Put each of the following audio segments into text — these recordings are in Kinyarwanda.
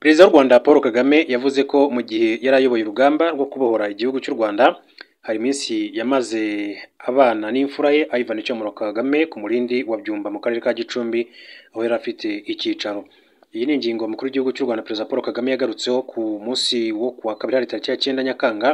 Perezida w'u Rwanda Paul Kagame yavuze ko mu gihe yari ayoboye urugamba rwo kubohora igihugu cy'u Rwanda hari iminsi yamaze abana n'imfura ye Ivan Cyomoro Kagame ku murindi wa Byumba mu karere ka Gicumbi aho yari afite icyicaro. Iyi ni ingingo mukuru w'igihugu cy'u Rwanda Perezida Paul Kagame yagarutseho ku munsi wo kuwa kabiri hari tariki ya 9 Nyakanga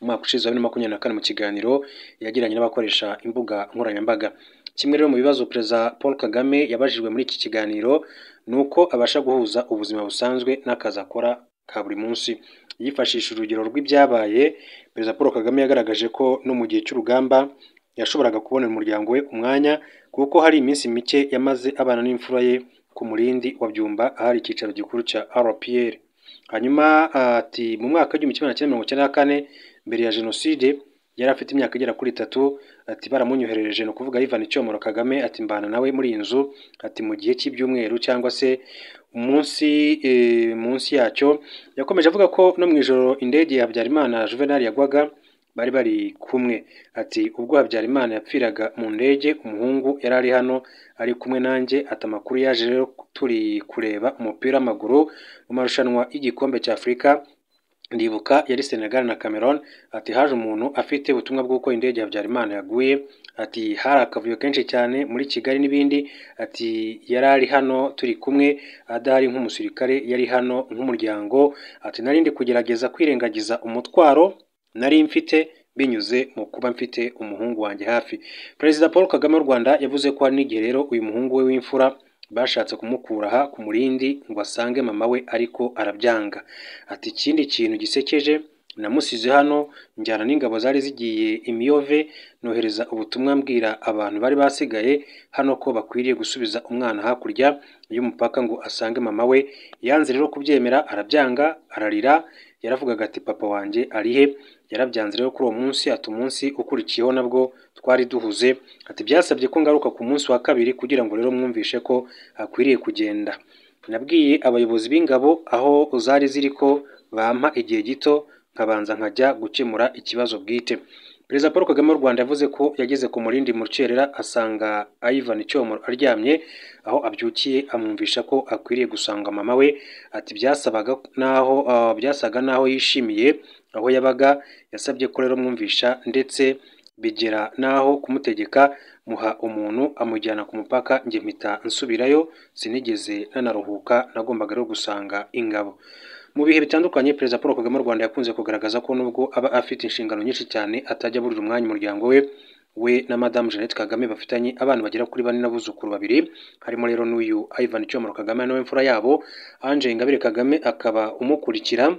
umwaka ushize wa 2024 mu kiganiro yagiranye n'abakoresha imbuga nkoranyambaga. Kimwe rero mu bibazo Perezida Paul Kagame yabajijwe muri iki kiganiro ni uko abasha guhuza ubuzima busanzwe n'akazi akora ka buri munsi. Yifashishije urugero rw'ibyabaye, Perezida Paul Kagame yagaragaje ko no mu gihe cy'urugamba yashoboraga kubonera umuryango we umwanya kuko hari iminsi mike yamaze abana n'imfura ye ku murindi wa Byumba ahari icyicaro gikuru cya RPR. Hanyuma ati mu mwaka wa 1994 mbere ya jenoside yari afite imyaka igera kuri 3, ati baramunyoherereje no kuvuga Ivan Cyomoro Kagame ati mbana nawe muri iyi nzu, ati mu gihe cy'ibyumweru cyangwa se munsi yacyo. Yakomeje avuga ko no mu ijoro indege ya Habyarimana Juvenal yagwaga bari kumwe, ati ubwo Habyarimana yapfiraga mu ndege umuhungu yari ari hano ari kumwe nanjye, ati amakuru yaje rero turi kureba umupira w'amaguru mu marushanwa y'igikombe cya Afurika, ndibuka yari Senegal na Cameroon, ati haje umuntu afite ubutumwa bw'uko indege ya Habyarimana yaguye, ati hari akavuyo kenshi cyane muri Kigali n'ibindi, ati yari ari hano turi kumwe adahari nk'umusirikare, yari hano nk'umuryango, ati nari ndi kugerageza kwirengagiza umutwaro nari mfite binyuze mu kuba mfite umuhungu wanjye hafi. Perezida Paul Kagame w'u Rwanda yavuze ko hari n'igihe rero uyu muhungu we w'imfura bashatse kumukura aha ku murindi ngo asange mama we ariko arabyanga. Ati ikindi kintu gisekeje, namusize hano njyana n'ingabo zari zigiye imiyove, nohereza ubutumwa mbwira abantu bari basigaye hano ko bakwiriye gusubiza umwana hakurya y'umupaka ngo asange mama we. Yanze rero kubyemera arabyanga, ararira, yaravugaga ati papa wanjye arihe. Yarabyanze rero kuri uwo munsi, ati umunsi ukurikiyeho nabwo twari duhuze, ati byasabye ko ngaruka ku munsi wa kabiri kugira ngo rero mwumvishe ko akwiriye kugenda. Nabwiye abayobozi b'ingabo aho zari ziri ko bampa igihe gito nkabanza nkajya gukemura ikibazo bwite. Perezida Paul Kagame w'u Rwanda yavuze ko yageze ku murindi mu rukerera asanga Ivan Cyomoro aryamye, aho abyukiye amwumvisha ko akwiriye gusanga mama we, ati byasaga naho yishimiye aho yabaga, yasabye ko rero mwumvisha ndetse bigera naho kumutegeka muha umuntu amujyana ku mupaka, njye mpita nsubirayo sinigeze nanaruhuka, nagombaga rero gusanga ingabo. Mu bihe bitandukanye Perezida Paul Kagame w'u Rwanda yakunze kugaragaza ko nubwo aba afite inshingano nyinshi cyane atajya aburira umwanya umuryango we na Madame Jeannette Kagame bafitanye abana bagera kuri 4 n'abuzukuru 2, harimo rero n'uyu Ivan Cyomoro Kagame nawe imfura yabo Ange Ingabire Kagame akaba umukurikira,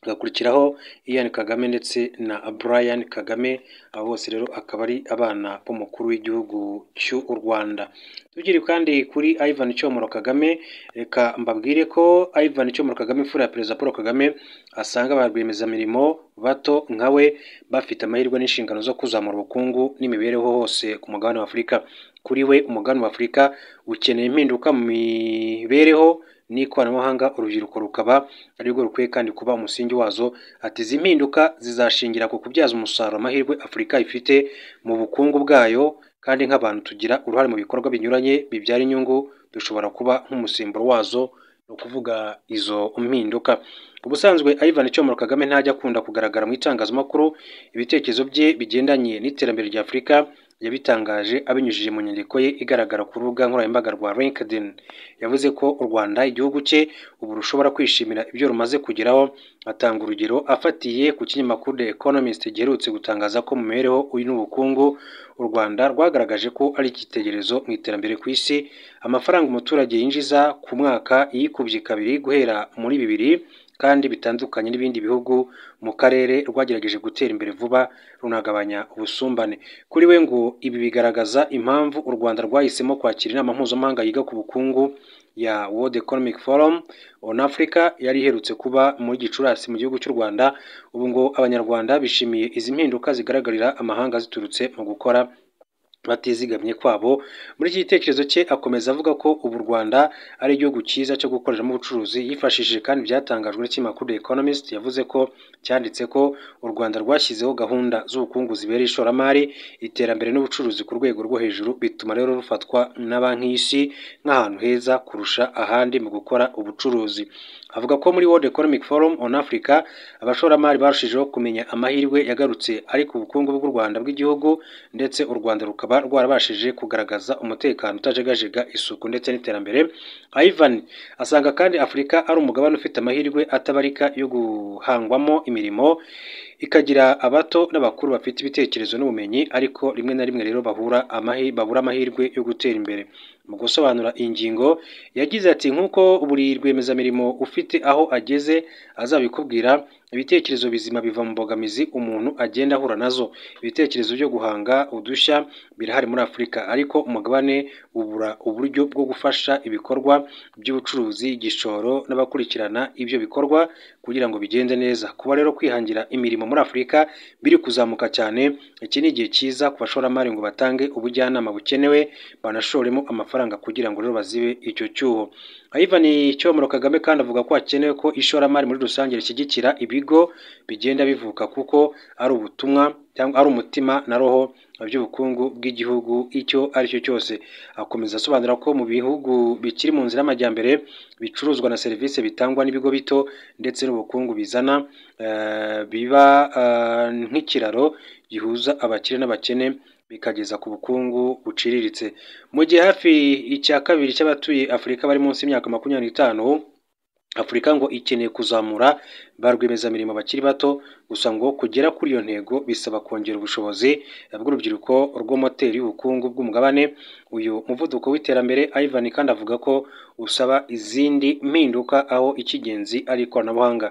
agakurikiraho Ian Kagame ndetse na Brian Kagame, abo bose rero akaba ari abana b'umukuru w'igihugu cy'u Rwanda. Tugiri kandi kuri Ivan Cyomoro Kagame, reka mbabwire ko Ivan Cyomoro Kagame imfura ya Perezida Paul Kagame asanga ba rwiyemezamirimo bato nkawe bafite amahirwe n'inshingano zo kuzamura ubukungu n'imibereho hose ku mugabane wa Afurika. Kuri we umugabane wa Afurika ukeneye impinduka mu mibereho n'ikoranabuhanga, urubyiruko rukaba arirwo rukwiye kandi kuba umusingi wazo. Ati izi mpinduka zizashingira ku kubyaza umusaruro amahirwe Afurika ifite mu bukungu bwayo, kandi nk'abantu tugira uruhare mu bikorwa binyuranye bibyara inyungu, dushobora kuba nk'umusimburo wazo, no kuvuga izo mpinduka. Ubusanzwe Ivan Cyomoro Kagame ntajya akunda kugaragara mu itangazamakuru, ibitekerezo bye bigendanye n'iterambere rya Afurika yabitangaje abinyujije mu nyandiko ye igaragara ku rubuga nkoranyambaga rwa LinkedIn. Yavuze ko u Rwanda igihugu cye ubu rushobora kwishimira ibyo rumaze kugeraho, atanga urugero afatiye ku kinyamakuru The Economist giherutse gutangaza ko mu mibereho n'ubukungu u Rwanda rwagaragaje ko ari icyitegererezo mu iterambere ku isi. Amafaranga umuturage yinjiza ku mwaka yikubye kabiri guhera muri 2000, kandi bitandukanye n'ibindi bihugu mu karere rwagerageje gutera imbere vuba runagabanya ubusumbane. Kuri we ngo ibi bigaragaza impamvu u Rwanda rwahisemo kwakira inama mpuzamahanga yiga ku bukungu ya World Economic Forum on Africa yari iherutse kuba muri Gicurasi mu gihugu cy'u Rwanda. Ubu ngo abanyarwanda bishimiye izi mpinduka zigaragarira amahanga ziturutse mu gukora batizigamye kwabo. Muri iki gitekerezo cye akomeza avuga ko ubu u Rwanda ari igihugu cyiza cyo gukoreramo ubucuruzi, yifashishije kandi byatangajwe n'ikinyamakuru The Economist yavuze ko cyanditse ko u Rwanda rwashyizeho gahunda z'ubukungu zibera ishoramari, iterambere n'ubucuruzi ku rwego rwo hejuru, bituma rero rufatwa na banki y'isi nk'ahantu heza kurusha ahandi mu gukora ubucuruzi. Avuga ko muri World Economic Forum on Africa abashoramari barushijeho kumenya amahirwe yagarutse ari ku bukungu bw'u Rwanda bw'igihugu, ndetse u Rwanda rukaba rwarabashije kugaragaza umutekano utajegajega, isuku ndetse n'iterambere. Ivan asanga kandi Afurika ari umugabane ufite amahirwe atabarika yo guhangwamo imirimo, ikagira abato n'abakuru bafite ibitekerezo n'ubumenyi, ariko rimwe na rimwe rero babura amahirwe yo gutera imbere. Mu gusobanura iyi ngingo yagize ati nk'uko buri rwiyemezamirimo ufite aho ageze azabikubwira, ibitekerezo bizima biva mu mbogamizi umuntu agenda ahura nazo. Ibitekerezo byo guhanga udushya birahari muri Afurika, ariko umugabane ubura uburyo bwo gufasha ibikorwa by'ubucuruzi, igishoro n'abakurikirana ibyo bikorwa kugira ngo bigende neza. Kuba rero kwihangira imirimo muri Afurika biri kuzamuka cyane, iki ni igihe cyiza ku bashoramari ngo batange ubujyanama bukenewe, banashoremo amafaranga kugira ngo rero bazibe icyo cyuho. Ivan Cyomoro Kagame kandi avuga ko hakenewe ko ishoramari muri rusange rishyigikira ibigo bigenda bivuka, kuko ari ubutumwa cyangwa ari umutima na roho by'ubukungu bw'igihugu icyo ari cyo cyose. Akomeza asobanura ko mu bihugu bikiri mu nzira y'amajyambere, bicuruzwa na serivisi bitangwa n'ibigo bito ndetse n'ubukungu bizana biba nk'ikiraro gihuza abakire n'abakene bikageza ku bukungu buciriritse. Mu gihe hafi icya kabiri cy'abatuye Afurika bari munsi y'imyaka 25, Afurika ngo ikeneye kuzamura ba rwiyemezamirimo bakiri bato, gusa ngo kugera kuri iyo ntego bisaba kongera ubushobozi bw'urubyiruko rwo moteri y'ubukungu bw'umugabane. Uyu muvuduko w'iterambere Ivan kandi avuga ko usaba izindi mpinduka, aho icy'ingenzi ari ikoranabuhanga.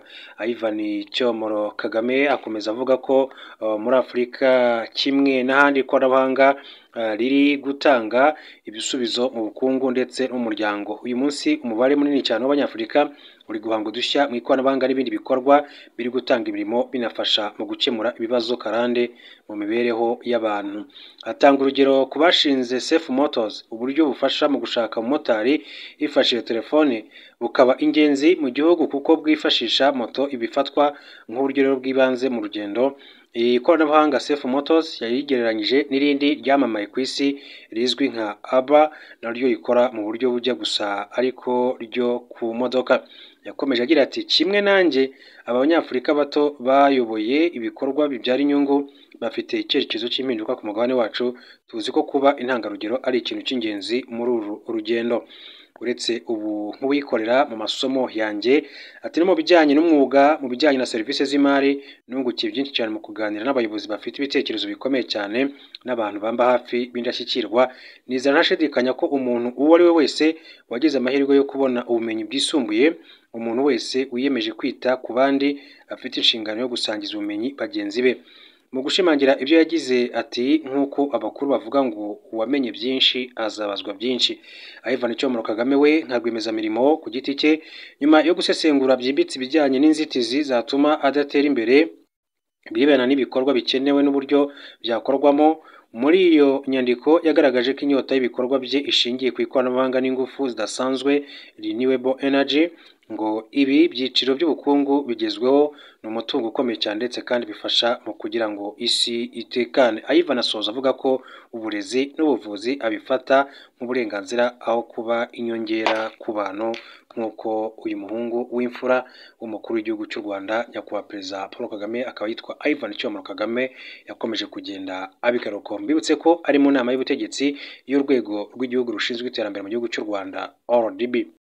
Ivan Cyomoro Kagame akomeza avuga ko muri Afurika kimwe n'ahandi ikoranabuhanga riri gutanga ibisubizo mu bukungu ndetse n'umuryango. Uyu munsi umubare munini cyane w'Abanyafurika uri guhanga udushya mu ikoranabuhanga n'ibindi bikorwa biri gutanga imirimo, binafasha mu gukemura ibibazo karande mu mibereho y'abantu. Atanga urugero ku bashinze Safe Motors, uburyo bufasha mu gushaka umumotari hifashishije telefone bukaba ingenzi mu gihugu, kuko bwifashisha moto ibifatwa nk'uburyo rero bw'ibanze mu rugendo. Iyi koranabuhanga Safe Motors yayigereranyije n'irindi ryamamaye ku isi rizwi nka Uber, naryo rikora mu buryo bujya gusa ariko ryo ku modoka. Yakomeje agira ati kimwe nanjye abanyafurika bato bayoboye ibikorwa bibyara inyungu bafite icyerekezo cy'impinduka ku mugabane wacu, tuzi ko kuba intangarugero ari ikintu cy'ingenzi muri uru rugendo. Uretse ubu nk'uwikorera mu masomo yanjye, ati no mu bijyanye n'umwuga, mu bijyanye na serivisi z'imari, nungukiye byinshi cyane mu kuganira n'abayobozi bafite ibitekerezo bikomeye cyane n'abantu bamba hafi b'indashyikirwa. Nizera ntashidikanya ko umuntu uwo ari we wese wagize amahirwe yo kubona ubumenyi bwisumbuye, umuntu wese wiyemeje kwita ku bandi, afite inshingano yo gusangiza ubumenyi bagenzi be. Mu gushimangira ibyo yagize ati nk'uko abakuru bavuga ngo uwamenye byinshi azabazwa byinshi. Ivan Cyomoro Kagame we nka rwiyemezamirimo ku giti cye, nyuma yo gusesengura byimbitse ibijyanye n'inzitizi zatuma adatera imbere, birebana n'ibikorwa bikenewe n'uburyo byakorwamo, muri iyo nyandiko yagaragaje ko inyota y'ibikorwa bye ishingiye ku ikoranabuhanga n'ingufu zidasanzwe renewable energy, ngo ibi byiciro by'ubukungu bigezweho ni umutungo ukomeye cyane ndetse kandi bifasha mu kugira ngo isi itekane. Ivan asoza avuga ko uburezi n'ubuvuzi abifata nk'uburenganzira aho kuba inyongera ku bantu, nk'uko uyu muhungu w'imfura w'umukuru w'igihugu cy'u Rwanda nyakubahwa Perezida Paul Kagame akaba yitwa Ivan Cyomoro Kagame yakomeje kugenda abigaruka. Mbibutse ko ari mu nama y'ubutegetsi y'urwego rw'igihugu rushinzwe iterambere mu gihugu cy'u Rwanda RDB.